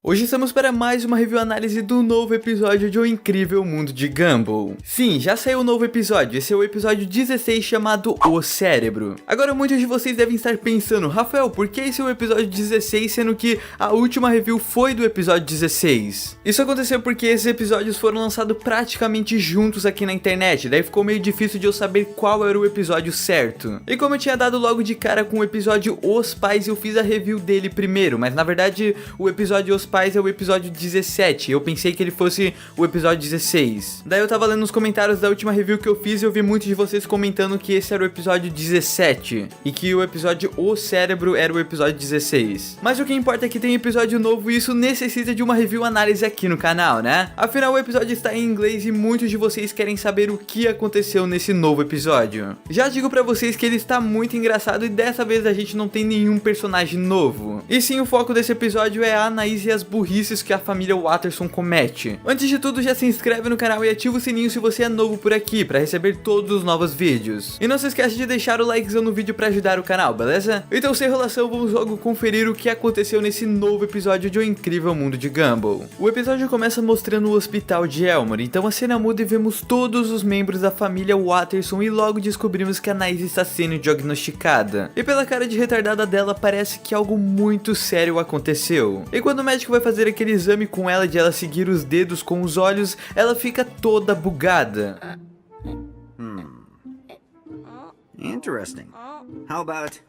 Hoje estamos para mais uma review análise do novo episódio de O Incrível Mundo de Gumball. Sim, já saiu um novo episódio, esse é o episódio 16 chamado O Cérebro. Agora muitos de vocês devem estar pensando, Rafael, por que esse é o episódio 16 sendo que a última review foi do episódio 16? Isso aconteceu porque esses episódios foram lançados praticamente juntos aqui na internet, daí ficou meio difícil de eu saber qual era o episódio certo. E como eu tinha dado logo de cara com o episódio Os Pais, eu fiz a review dele primeiro, mas na verdade o episódio Os Pais é o episódio 17, eu pensei que ele fosse o episódio 16. Daí eu tava lendo nos comentários da última review que eu fiz e eu vi muitos de vocês comentando que esse era o episódio 17 e que o episódio O Cérebro era o episódio 16. Mas o que importa é que tem episódio novo e isso necessita de uma review análise aqui no canal, né? Afinal o episódio está em inglês e muitos de vocês querem saber o que aconteceu nesse novo episódio. Já digo pra vocês que ele está muito engraçado e dessa vez a gente não tem nenhum personagem novo. E sim, o foco desse episódio é a Anaís e as burrices que a família Watterson comete. Antes de tudo, já se inscreve no canal e ativa o sininho se você é novo por aqui, pra receber todos os novos vídeos. E não se esquece de deixar o likezão no vídeo pra ajudar o canal, beleza? Então sem enrolação, vamos logo conferir o que aconteceu nesse novo episódio de O Incrível Mundo de Gumball. O episódio começa mostrando o hospital de Elmore, então a cena muda e vemos todos os membros da família Watterson e logo descobrimos que a Anaís está sendo diagnosticada. E pela cara de retardada dela, parece que algo muito sério aconteceu. E quando o médico vai fazer aquele exame com ela de ela seguir os dedos com os olhos, ela fica toda bugada. Interesting. How about...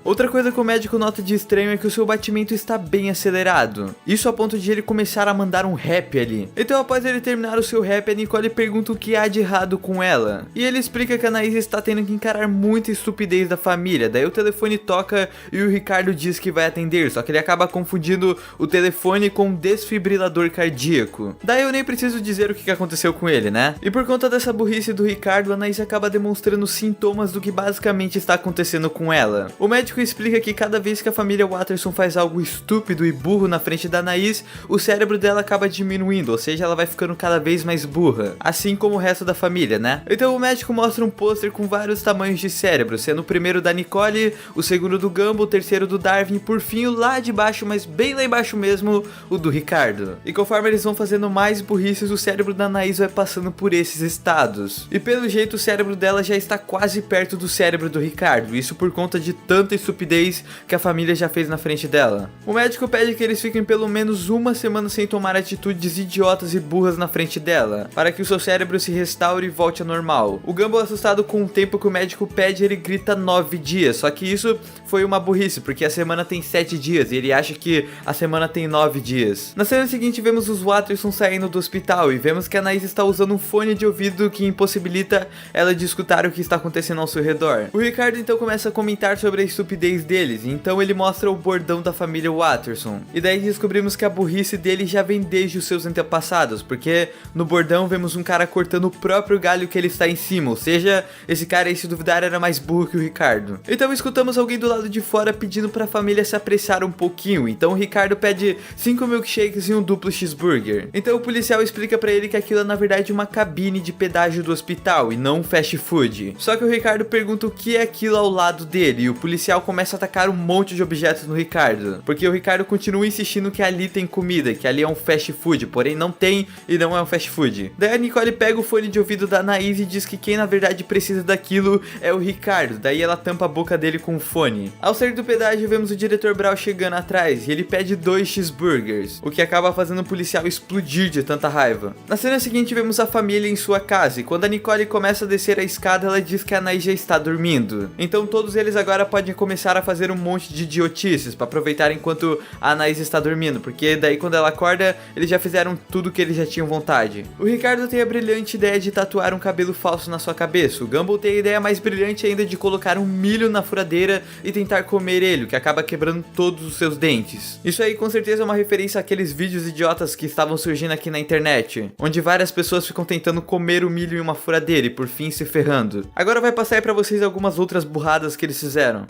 Outra coisa que o médico nota de estranho é que o seu batimento está bem acelerado. Isso a ponto de ele começar a mandar um rap ali. Então após ele terminar o seu rap, a Nicole pergunta o que há de errado com ela. E ele explica que a Anaís está tendo que encarar muita estupidez da família. Daí o telefone toca e o Ricardo diz que vai atender, só que ele acaba confundindo o telefone com um desfibrilador cardíaco. Daí eu nem preciso dizer o que aconteceu com ele, né? E por conta dessa burrice do Ricardo, a Anaís acaba demonstrando sintomas do que basicamente está acontecendo com ela. O médico explica que cada vez que a família Watterson faz algo estúpido e burro na frente da Anaís, o cérebro dela acaba diminuindo, ou seja, ela vai ficando cada vez mais burra, assim como o resto da família, né? Então o médico mostra um pôster com vários tamanhos de cérebro, sendo o primeiro da Nicole, o segundo do Gumball, o terceiro do Darwin e por fim o lá de baixo, mas bem lá embaixo mesmo, o do Ricardo. E conforme eles vão fazendo mais burrices, o cérebro da Anaís vai passando por esses estados. E pelo jeito o cérebro dela já está quase perto do cérebro do Ricardo, isso por conta de tanta estupidez que a família já fez na frente dela. O médico pede que eles fiquem pelo menos uma semana sem tomar atitudes idiotas e burras na frente dela, para que o seu cérebro se restaure e volte ao normal. O Gumball, assustado com o tempo que o médico pede, ele grita 9 dias, só que isso foi uma burrice, porque a semana tem 7 dias e ele acha que a semana tem 9 dias. Na cena seguinte vemos os Watterson saindo do hospital e vemos que a Anaís está usando um fone de ouvido que impossibilita ela de escutar o que está acontecendo ao seu redor. O Ricardo então começa a comentar sobre a estupidez deles, então ele mostra o bordão da família Watterson. E daí descobrimos que a burrice dele já vem desde os seus antepassados, porque no bordão vemos um cara cortando o próprio galho que ele está em cima, ou seja, esse cara aí, se duvidar, era mais burro que o Ricardo. Então escutamos alguém do lado de fora pedindo para a família se apressar um pouquinho, então o Ricardo pede 5 milkshakes e um duplo cheeseburger. Então o policial explica para ele que aquilo é na verdade uma cabine de pedágio do hospital e não um fast food. Só que o Ricardo pergunta o que é aquilo ao lado dele e o policial começa a atacar um monte de objetos no Ricardo, porque o Ricardo continua insistindo que ali tem comida, que ali é um fast food, porém não tem e não é um fast food. Daí a Nicole pega o fone de ouvido da Anaís e diz que quem na verdade precisa daquilo é o Ricardo, daí ela tampa a boca dele com o fone. Ao sair do pedágio vemos o diretor Brown chegando atrás e ele pede 2 cheeseburgers, o que acaba fazendo o policial explodir de tanta raiva. Na cena seguinte vemos a família em sua casa e quando a Nicole começa a descer a escada ela diz que a Anaís já está dormindo, então todos eles agora podem começar a fazer um monte de idiotices para aproveitar enquanto a Anaís está dormindo, porque daí quando ela acorda, eles já fizeram tudo que eles já tinham vontade. O Ricardo tem a brilhante ideia de tatuar um cabelo falso na sua cabeça, o Gumball tem a ideia mais brilhante ainda de colocar um milho na furadeira e tentar comer ele, o que acaba quebrando todos os seus dentes. Isso aí com certeza é uma referência àqueles vídeos idiotas que estavam surgindo aqui na internet, onde várias pessoas ficam tentando comer o milho em uma furadeira e por fim se ferrando. Agora vai passar aí pra vocês algumas outras burradas que eles fizeram.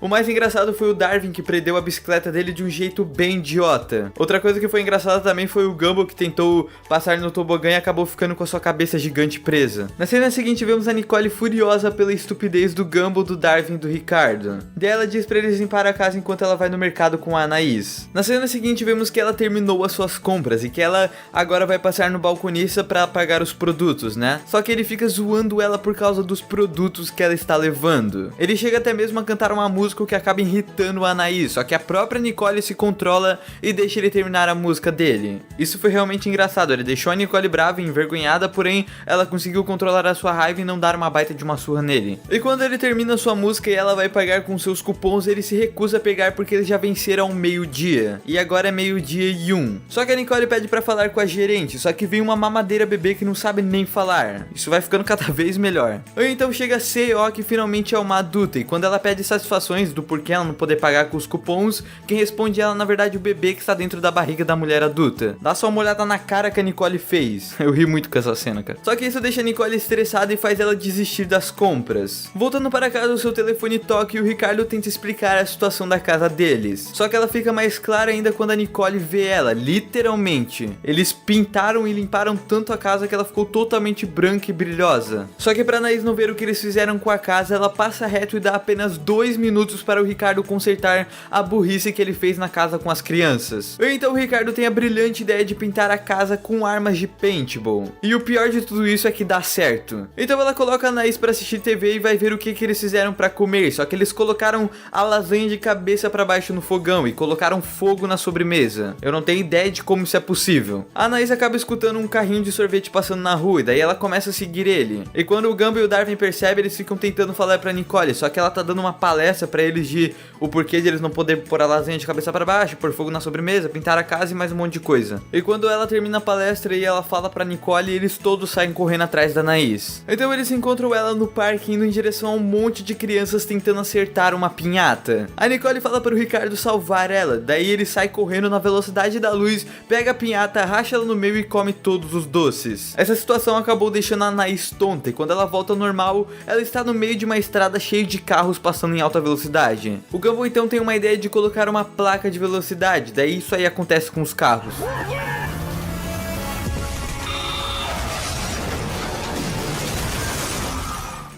O mais engraçado foi o Darwin, que prendeu a bicicleta dele de um jeito bem idiota. Outra coisa que foi engraçada também foi o Gumball, que tentou passar no tobogã e acabou ficando com a sua cabeça gigante presa. Na cena seguinte vemos a Nicole furiosa pela estupidez do Gumball, do Darwin e do Ricardo. Daí ela diz pra eles limpar a casa enquanto ela vai no mercado com a Anaís. Na cena seguinte vemos que ela terminou as suas compras e que ela agora vai passar no balconista pra pagar os produtos, né? Só que ele fica zoando ela por causa dos produtos que ela está levando. Ele chega até mesmo a cantar uma música que acaba irritando a Anaís, só que a própria Nicole se controla e deixa ele terminar a música dele. Isso foi realmente engraçado, ele deixou a Nicole brava e envergonhada, porém ela conseguiu controlar a sua raiva e não dar uma baita de uma surra nele. E quando ele termina a sua música e ela vai pagar com seus cupons, ele se recusa a pegar porque eles já venceram ao meio-dia. E agora é meio-dia e 1. Só que a Nicole pede pra falar com a gerente, só que vem uma mamadeira bebê que não sabe nem falar. Isso vai ficando cada vez melhor. Ou então chega a CEO, que finalmente é uma adulta, e quando ela pede satisfações do porquê ela não poder pagar com os cupons, quem responde ela na verdade o bebê que está dentro da barriga da mulher adulta. Dá só uma olhada na cara que a Nicole fez. Eu ri muito com essa cena, cara. Só que isso deixa a Nicole estressada e faz ela desistir das compras. Voltando para casa, o seu telefone toca e o Ricardo tenta explicar a situação da casa deles. Só que ela fica mais clara ainda quando a Nicole vê ela, literalmente. Eles pintaram e limparam tanto a casa que ela ficou totalmente branca e brilhosa. Só que pra Anaís não ver o que eles fizeram com a casa, ela passa reto e dá apenas 2 minutos para o Ricardo consertar a burrice que ele fez na casa com as crianças. Então o Ricardo tem a brilhante ideia de pintar a casa com armas de paintball. E o pior de tudo isso é que dá certo. Então ela coloca a Anaís pra assistir TV e vai ver o que eles fizeram pra comer. Só que eles colocaram a lasanha de cabeça pra baixo no fogão e colocaram fogo na sobremesa. Eu não tenho ideia de como isso é possível. A Anaís acaba escutando um carrinho de sorvete passando na rua e daí ela começa a seguir ele. E quando o Gumball e o Darwin percebem, eles ficam tentando falar pra Nicole, só que ela tá dando uma palestra pra eles de o porquê de eles não poder pôr a lasanha de cabeça pra baixo, pôr fogo na sobremesa, pintar a casa e mais um monte de coisa. E quando ela termina a palestra e ela fala pra Nicole, eles todos saem correndo atrás da Anaís. Então eles encontram ela no parque indo em direção a um monte de crianças tentando acertar uma pinhata. A Nicole fala para o Ricardo salvar ela, daí ele sai correndo na velocidade da luz, pega a pinhata, racha ela no meio e come todos os doces. Essa situação acabou deixando a Anaís tonta e quando ela volta ao normal, ela está no meio de uma estrada cheia de carros passando em alta velocidade. O Gumball então tem uma ideia de colocar uma placa de velocidade, daí isso aí acontece com os carros.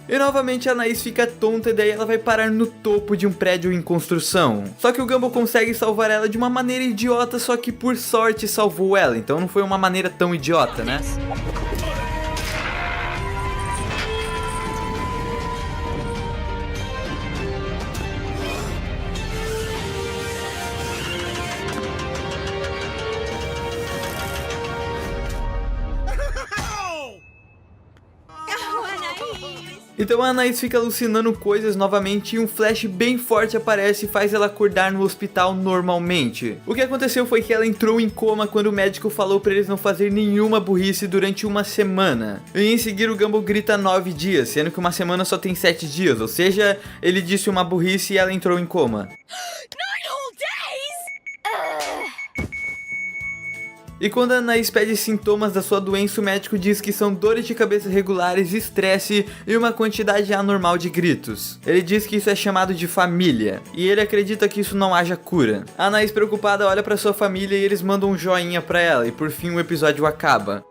E novamente a Anaís fica tonta e daí ela vai parar no topo de um prédio em construção. Só que o Gumball consegue salvar ela de uma maneira idiota, só que por sorte salvou ela, então não foi uma maneira tão idiota, né? Então a Anaís fica alucinando coisas novamente e um flash bem forte aparece e faz ela acordar no hospital normalmente. O que aconteceu foi que ela entrou em coma quando o médico falou pra eles não fazer nenhuma burrice durante uma semana. E em seguida o Gumball grita 9 dias, sendo que uma semana só tem 7 dias, ou seja, ele disse uma burrice e ela entrou em coma. E quando a Anaís pede sintomas da sua doença, o médico diz que são dores de cabeça regulares, estresse e uma quantidade anormal de gritos. Ele diz que isso é chamado de família, e ele acredita que isso não haja cura. A Anaís, preocupada, olha pra sua família e eles mandam um joinha pra ela, e por fim o episódio acaba.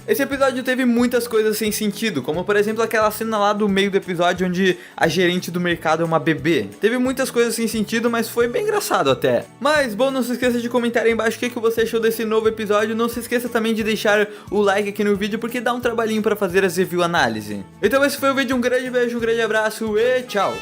Esse episódio teve muitas coisas sem sentido, como por exemplo aquela cena lá do meio do episódio onde a gerente do mercado é uma bebê. Teve muitas coisas sem sentido, mas foi bem engraçado até. Mas, bom, não se esqueça de comentar aí embaixo o que você achou desse novo episódio. Não se esqueça também de deixar o like aqui no vídeo, porque dá um trabalhinho pra fazer as review análise. Então esse foi o vídeo, um grande beijo, um grande abraço e tchau!